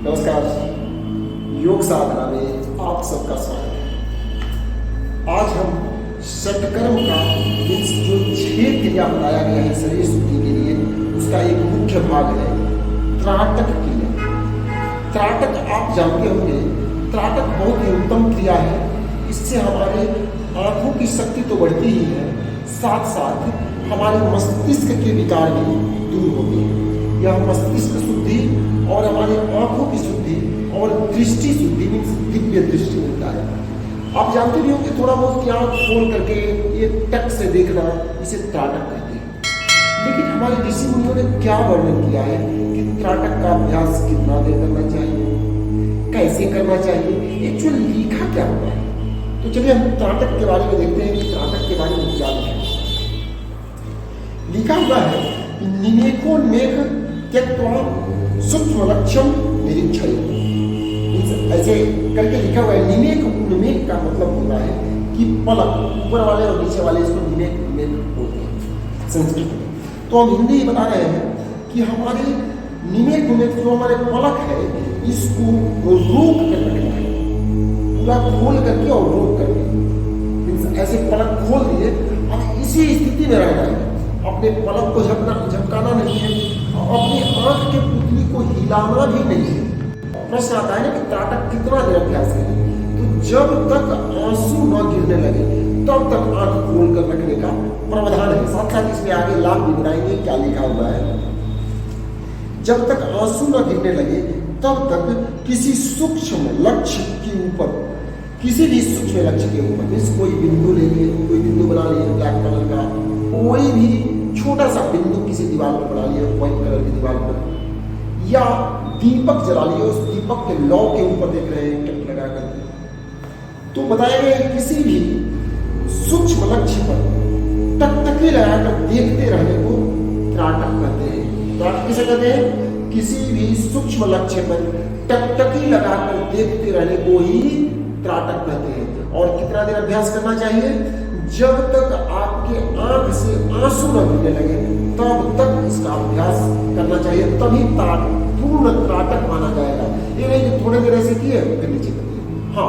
नमस्कार। योग साधना में आप सबका स्वागत है। आज हम षटकर्म का जो 6 क्रिया बताया गया है शरीर शुद्धि के लिए, उसका एक मुख्य भाग है त्राटक क्रिया। त्राटक आप जानते होंगे, त्राटक बहुत ही उत्तम क्रिया है। इससे हमारे आंखों की शक्ति तो बढ़ती ही है, साथ साथ हमारे मस्तिष्क के विकार भी दूर होते हैं। यह मस्तिष्क शुद्धि और हमारे आंखों की शुद्धि और दृष्टि शुद्धि मीन्स दिव्य दृष्टि मिलता है। आप जानते भी होंगे, थोड़ा बहुत आंख खोल करके ये टक से देखना, इसे त्राटक कहते हैं। लेकिन हमारे ऋषि मुनियों ने क्या वर्णन किया है कि त्राटक का अभ्यास कितना देर करना चाहिए, कैसे करना चाहिए, एक्चुअल लिखा क्या हुआ है। तो चलिए हम त्राटक के बारे में देखते हैं कि त्राटक के बारे में क्या लिखा हुआ है। निमेको मेघ त्यक्त्वा सूक्ष्म लक्ष्यम निरीक्षय, ऐसे करके लिखा हुआ है। निमेक उन्मेक का मतलब होता है कि पलक, ऊपर वाले और नीचे वाले, इसको निमेक उन्मेक बोलते हैं संस्कृत में। तो हम हिंदी बता रहे हैं कि हमारे निमेक उन्मेक जो हमारे पलक है, इसको रोक कर रखना है, पूरा खोल करके और रोक करके। ऐसे पलक खोल दिए, अब इसी स्थिति में रहना है, अपने पलक को झपकाना नहीं है, अपनी आंख के पुतली को हिलाना भी नहीं है। प्रश्न आता है ना कि त्राटक कितना देर अभ्यास करें, तो जब तक आंसू न गिरने लगे तब तक आंख खोल कर रखने का प्रावधान है। साथ साथ इसमें आगे लाभ भी बताएंगे क्या लिखा हुआ है। जब तक आंसू न गिरने लगे तब तक किसी सूक्ष्म लक्ष्य के ऊपर, किसी भी सूक्ष्म लक्ष्य के ऊपर, जैसे कोई बिंदु ले लिए, कोई बिंदु बना लिए ब्लैक कलर का, कोई भी छोटा सा बिंदु किसी दीवार पर बना लिया, व्हाइट कलर की दीवार पर, या दीपक जला लिया, उस दीपक के लौ के ऊपर देख रहे हैं टक लगा करके। तो बताया गया किसी भी सूक्ष्म लक्ष्य पर टकटकी लगाकर देखते रहने को त्राटक कहते हैं। त्राटक किसे कहते हैं? किसी भी सूक्ष्म लक्ष्य पर टकटकी लगाकर देखते रहने को ही त्राटक कहते हैं। और कितना देर अभ्यास करना चाहिए? जब तक आपके आंख से आंसू न गिरने लगे तब तक इसका अभ्यास करना चाहिए, तभी पूर्ण त्राटक माना जाएगा। ये नहीं कि थोड़ी देर ऐसे किए फिर नीचे कर दिए। हाँ,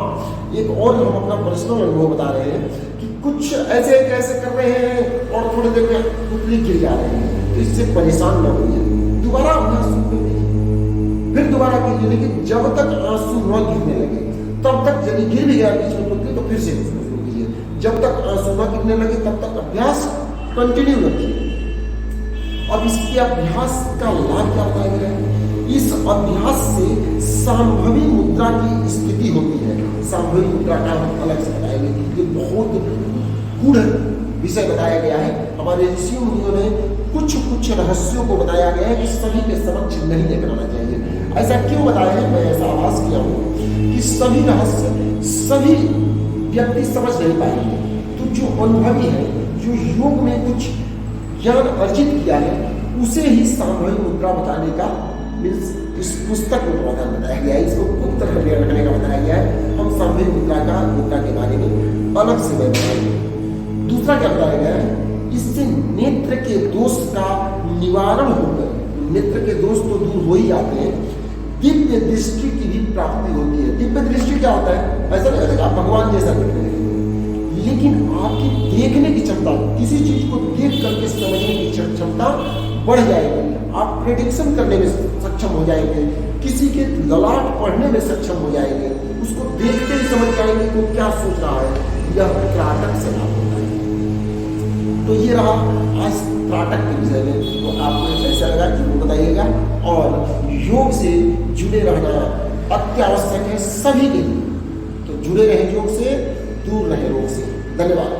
एक और हम अपना पर्सनल अनुभव बता रहे हैं कि कुछ ऐसे कैसे कर रहे हैं और थोड़ी देर में पुतली गिर जा रहे हैं, तो इससे परेशान न होइए, दोबारा अभ्यास कर लीजिए, फिर दोबारा कीजिए। लेकिन जब तक आंसू न गिरने लगे तब तक, यदि गिर भी गया बीच में पुतली तो फिर से शुरू कीजिए। जब तक आंसू न गिरने लगे तब तक अभ्यास कंटिन्यू रखिए। अब इसके अभ्यास का लाभ क्या बताया गया है? इस अभ्यास से सांभवी मुद्रा की स्थिति होती है। सांभवी मुद्रा का हम अलग से बताएंगे, ये बहुत गूढ़ विषय बताया गया है। हमारे ऋषि मुनियों ने कुछ रहस्यों को बताया गया है कि सभी के समक्ष नहीं लेकर आना चाहिए। ऐसा क्यों बताया है? मैं ऐसा आभास किया हूँ कि सभी रहस्य सभी व्यक्ति समझ नहीं पाएंगे। तो जो अनुभवी है, जो योग में कुछ ज्ञान अर्जित किया है, उसे ही सांभवी मुद्रा बताने का इस पुस्तक में प्रावधान बताया गया है। इसको गुप्त रखने का बताया गया है। हम सांभवी मुद्रा के बारे में अलग से बताएंगे। दूसरा क्या बताया गया है? इससे नेत्र के दोष का निवारण होकर, नेत्र के दोष तो दूर हो ही जाते हैं, दिव्य दृष्टि की भी प्राप्ति होती है। दिव्य दृष्टि क्या होता है? ऐसा नहीं होता कि आप भगवान जैसा दिखने लगे, लेकिन आपकी देखने की क्षमता, किसी चीज को देख करके समझने की क्षमता बढ़ जाएगी। आप प्रेडिक्शन करने में सक्षम हो जाएंगे, किसी के ललाट पढ़ने में सक्षम हो जाएंगे, उसको देखते ही समझ जाएंगे कि वो क्या सोच रहा है। यह त्राटक से लाभ होता है। तो ये रहा आज त्राटक के विषय में। तो आपको कैसा लगा जरूर बताइएगा। और योग से जुड़े रहना अत्यावश्यक है सभी के लिए। तो जुड़े रहे योग से, दूर रहे रोग से। धन्यवाद।